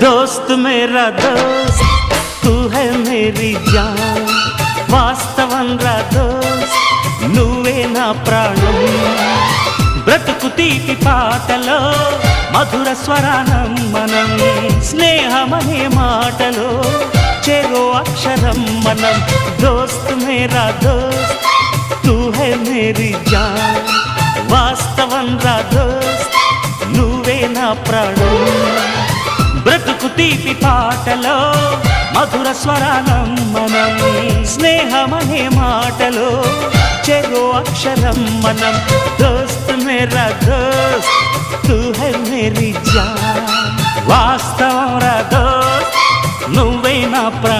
दोस्त मेरा दोस्त तू है मेरी जान వాస్తవం రా దోస్త్ నువ్వే నా ప్రాణం బ్రతుకు తీపి పాటలో మధుర స్వరానం మనం స్నేహమనే మాటలో చెరో అక్షరం మనం దోస్త్ మేరా దోస్త్ తూ హై మేరీ జాన్ వాస్తవం రా దోస్త్ నువ్వే నా ప్రాణం బ్రతుకు తీపి పాటలో మధుర స్వరానం మనం స్నేహమనే మాటలో చెరో అక్షరం మనం దోస్త్ మేరా దోస్త్ తూ హై మేరీ జాన్ వాస్తవం రా దోస్త్ నువ్వే నా ప్రాణం